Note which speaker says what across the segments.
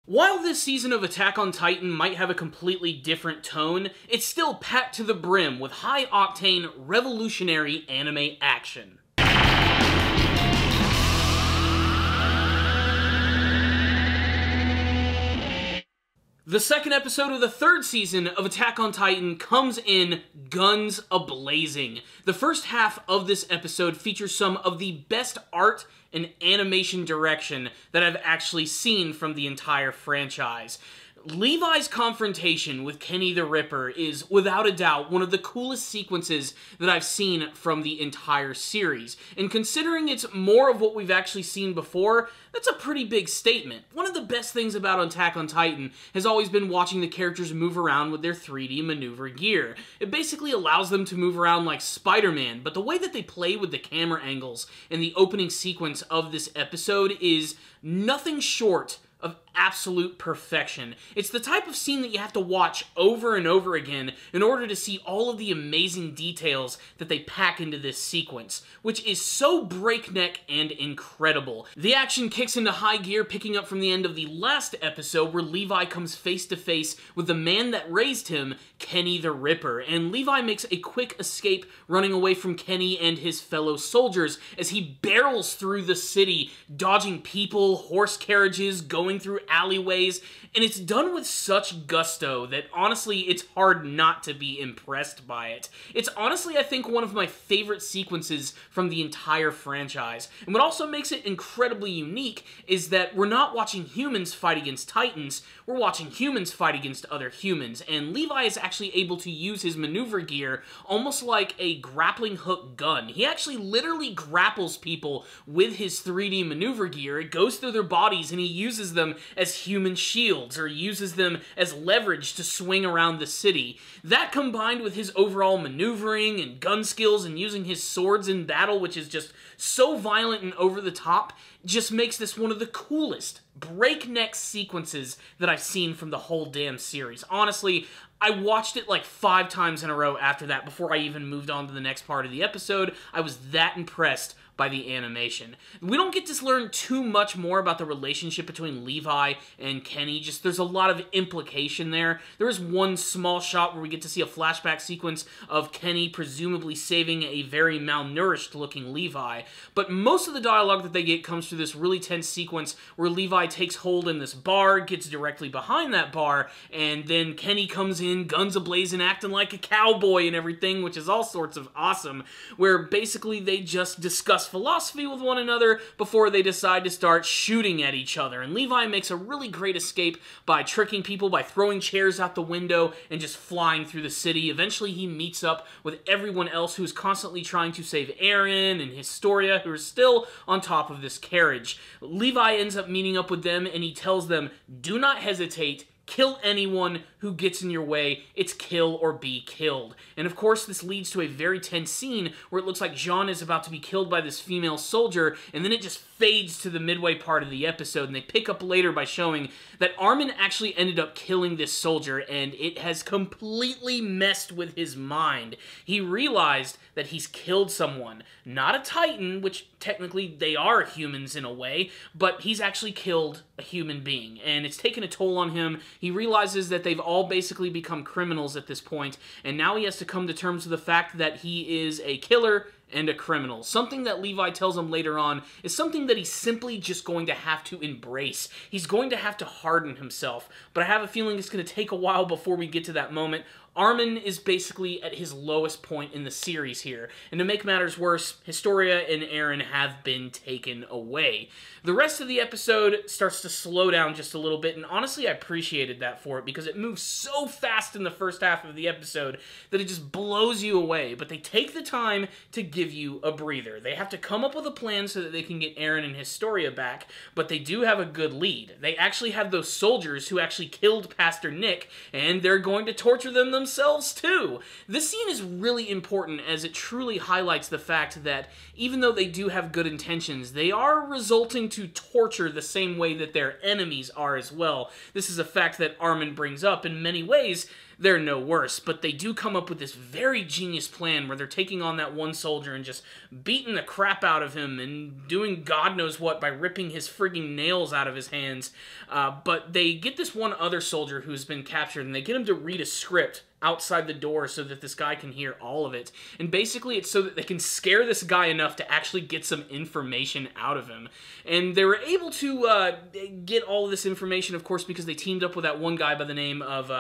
Speaker 1: While this season of Attack on Titan might have a completely different tone, it's still packed to the brim with high-octane, revolutionary anime action. The second episode of the third season of Attack on Titan comes in guns a-blazing. The first half of this episode features some of the best art and animation direction that I've actually seen from the entire franchise. Levi's confrontation with Kenny the Ripper is, without a doubt, one of the coolest sequences that I've seen from the entire series. And considering it's more of what we've actually seen before, that's a pretty big statement. One of the best things about Attack on Titan has always been watching the characters move around with their 3D maneuver gear. It basically allows them to move around like Spider-Man, but the way that they play with the camera angles in the opening sequence of this episode is nothing short of absolute perfection. It's the type of scene that you have to watch over and over again in order to see all of the amazing details that they pack into this sequence, which is so breakneck and incredible. The action kicks into high gear, picking up from the end of the last episode where Levi comes face to face with the man that raised him, Kenny the Ripper, and Levi makes a quick escape running away from Kenny and his fellow soldiers as he barrels through the city, dodging people, horse carriages, going through alleyways, and it's done with such gusto that honestly it's hard not to be impressed by it. It's honestly, I think, one of my favorite sequences from the entire franchise. And what also makes it incredibly unique is that we're not watching humans fight against Titans, we're watching humans fight against other humans, and Levi is actually able to use his maneuver gear almost like a grappling hook gun. He actually literally grapples people with his 3D maneuver gear. It goes through their bodies and he uses them as human shields, or uses them as leverage to swing around the city. That combined with his overall maneuvering and gun skills and using his swords in battle, which is just so violent and over the top, just makes this one of the coolest breakneck sequences that I've seen from the whole damn series. Honestly, I watched it like 5 times in a row after that before I even moved on to the next part of the episode. I was that impressed by the animation. We don't get to learn too much more about the relationship between Levi and Kenny, just there's a lot of implication there. There is one small shot where we get to see a flashback sequence of Kenny presumably saving a very malnourished looking Levi, but most of the dialogue that they get comes through this really tense sequence where Levi takes hold in this bar, gets directly behind that bar, and then Kenny comes in, guns a-blazing, acting like a cowboy and everything, which is all sorts of awesome, where basically they just discuss philosophy with one another before they decide to start shooting at each other. And Levi makes a really great escape by tricking people by throwing chairs out the window and just flying through the city. Eventually he meets up with everyone else who's constantly trying to save Eren and Historia, who are still on top of this carriage. Levi ends up meeting up with them and he tells them, do not hesitate, kill anyone who gets in your way. It's kill or be killed. And of course, this leads to a very tense scene where it looks like Jean is about to be killed by this female soldier, and then it just fades to the midway part of the episode, and they pick up later by showing that Armin actually ended up killing this soldier, and it has completely messed with his mind. He realized that he's killed someone. Not a Titan, which technically they are humans in a way, but he's actually killed a human being, and it's taken a toll on him. He realizes that they've all basically become criminals at this point, and now he has to come to terms with the fact that he is a killer and a criminal. Something that Levi tells him later on is something that he's simply just going to have to embrace. He's going to have to harden himself, but I have a feeling it's going to take a while before we get to that moment. Armin is basically at his lowest point in the series here, and to make matters worse, Historia and Eren have been taken away. The rest of the episode starts to slow down just a little bit, and honestly I appreciated that for it, because it moves so fast in the first half of the episode that it just blows you away, but they take the time to give you a breather. They have to come up with a plan so that they can get Eren and Historia back, but they do have a good lead. They actually have those soldiers who actually killed Pastor Nick, and they're going to torture them themselves themselves too. This scene is really important as it truly highlights the fact that even though they do have good intentions, they are resulting to torture the same way that their enemies are as well. This is a fact that Armin brings up. In many ways, they're no worse, but they do come up with this very genius plan where they're taking on that one soldier and just beating the crap out of him and doing God knows what by ripping his frigging nails out of his hands. But they get this one other soldier who's been captured, and they get him to read a script outside the door so that this guy can hear all of it. And basically it's so that they can scare this guy enough to actually get some information out of him. And they were able to get all of this information, of course, because they teamed up with that one guy by the name of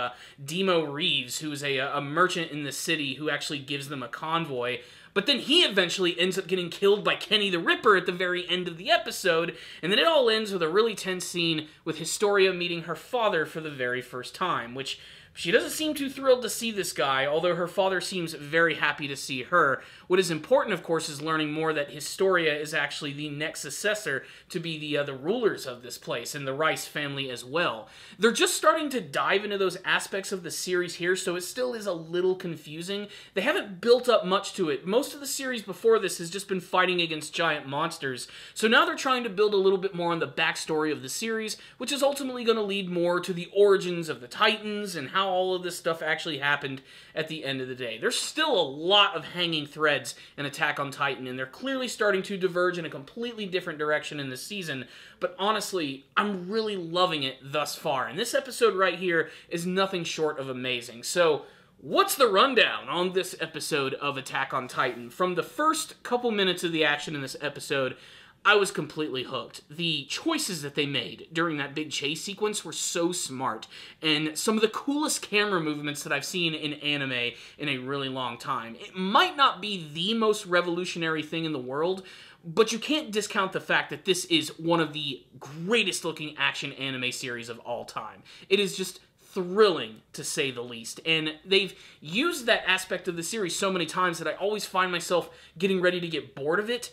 Speaker 1: Demo Reeves, who is a merchant in the city who actually gives them a convoy. But then he eventually ends up getting killed by Kenny the Ripper at the very end of the episode, and then it all ends with a really tense scene with Historia meeting her father for the very first time, which she doesn't seem too thrilled to see this guy, although her father seems very happy to see her. What is important, of course, is learning more that Historia is actually the next successor to be the rulers of this place, and the Rice family as well. They're just starting to dive into those aspects of the series here, so it still is a little confusing. They haven't built up much to it. Most of the series before this has just been fighting against giant monsters, so now they're trying to build a little bit more on the backstory of the series, which is ultimately going to lead more to the origins of the Titans and how all of this stuff actually happened at the end of the day. There's still a lot of hanging threads in Attack on Titan, and they're clearly starting to diverge in a completely different direction in this season, but honestly, I'm really loving it thus far, and this episode right here is nothing short of amazing. So, what's the rundown on this episode of Attack on Titan? From the first couple minutes of the action in this episode, I was completely hooked. The choices that they made during that big chase sequence were so smart, and some of the coolest camera movements that I've seen in anime in a really long time. It might not be the most revolutionary thing in the world, but you can't discount the fact that this is one of the greatest looking action anime series of all time. It is just thrilling, to say the least, and they've used that aspect of the series so many times that I always find myself getting ready to get bored of it.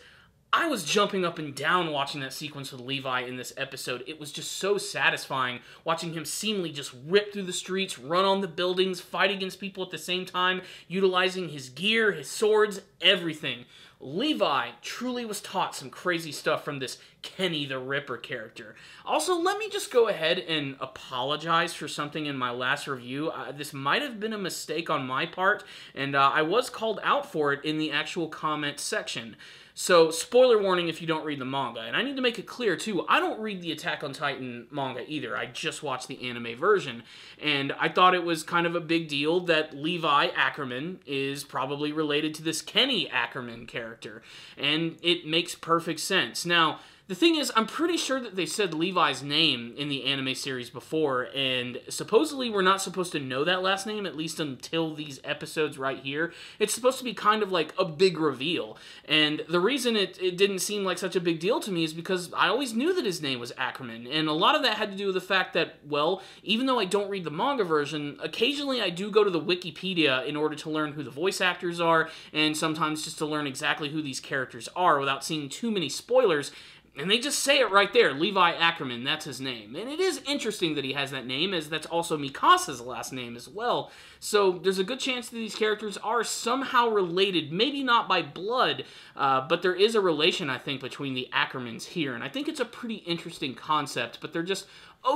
Speaker 1: I was jumping up and down watching that sequence with Levi in this episode. It was just so satisfying watching him seemingly just rip through the streets, run on the buildings, fight against people at the same time, utilizing his gear, his swords, everything. Levi truly was taught some crazy stuff from this Kenny the Ripper character. Also, let me just go ahead and apologize for something in my last review. This might have been a mistake on my part, and I was called out for it in the actual comment section. So, spoiler warning if you don't read the manga. And I need to make it clear, too, I don't read the Attack on Titan manga either. I just watched the anime version. And I thought it was kind of a big deal that Levi Ackerman is probably related to this Kenny Ackerman character. And it makes perfect sense. Now, the thing is, I'm pretty sure that they said Levi's name in the anime series before, and supposedly we're not supposed to know that last name, at least until these episodes right here. It's supposed to be kind of like a big reveal, and the reason it didn't seem like such a big deal to me is because I always knew that his name was Ackerman, and a lot of that had to do with the fact that, well, even though I don't read the manga version, occasionally I do go to the Wikipedia in order to learn who the voice actors are, and sometimes just to learn exactly who these characters are without seeing too many spoilers. And they just say it right there, Levi Ackerman, that's his name. And it is interesting that he has that name, as that's also Mikasa's last name as well. So there's a good chance that these characters are somehow related, maybe not by blood, but there is a relation, I think, between the Ackermans here. And I think it's a pretty interesting concept, but they're just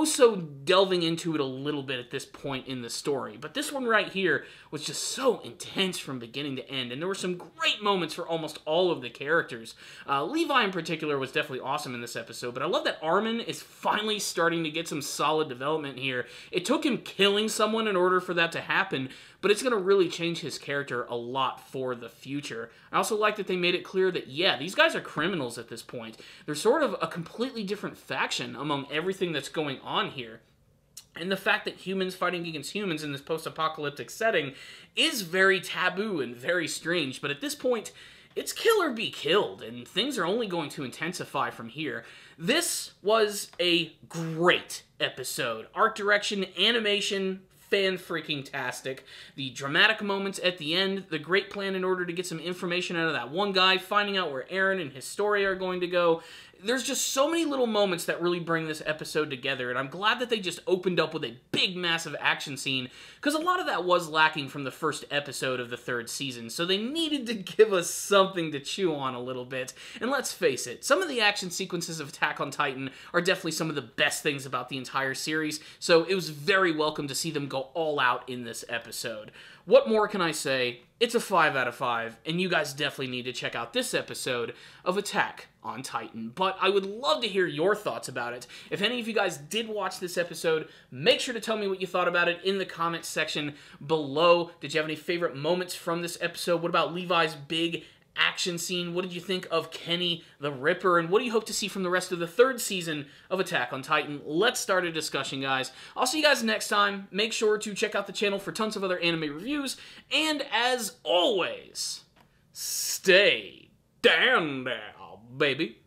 Speaker 1: so delving into it a little bit at this point in the story. But this one right here was just so intense from beginning to end, and there were some great moments for almost all of the characters. Levi in particular was definitely awesome in this episode, but I love that Armin is finally starting to get some solid development here. It took him killing someone in order for that to happen, but it's going to really change his character a lot for the future. I also like that they made it clear that, yeah, these guys are criminals at this point. They're sort of a completely different faction among everything that's going on here. And the fact that humans fighting against humans in this post-apocalyptic setting is very taboo and very strange, but at this point, it's kill or be killed, and things are only going to intensify from here. This was a great episode. Art direction, animation, fan-freaking-tastic. The dramatic moments at the end, the great plan in order to get some information out of that one guy, finding out where Eren and Historia are going to go. there's just so many little moments that really bring this episode together, and I'm glad that they just opened up with a big, massive action scene, because a lot of that was lacking from the first episode of the third season, so they needed to give us something to chew on a little bit. And let's face it, some of the action sequences of Attack on Titan are definitely some of the best things about the entire series, so it was very welcome to see them go all out in this episode. What more can I say? It's a 5 out of 5, and you guys definitely need to check out this episode of Attack on Titan. But I would love to hear your thoughts about it. If any of you guys did watch this episode, make sure to tell me what you thought about it in the comments section below. Did you have any favorite moments from this episode? What about Levi's big action scene? What did you think of Kenny the Ripper? And what do you hope to see from the rest of the third season of Attack on Titan? Let's start a discussion, guys. I'll see you guys next time. Make sure to check out the channel for tons of other anime reviews. And as always, stay down there, baby.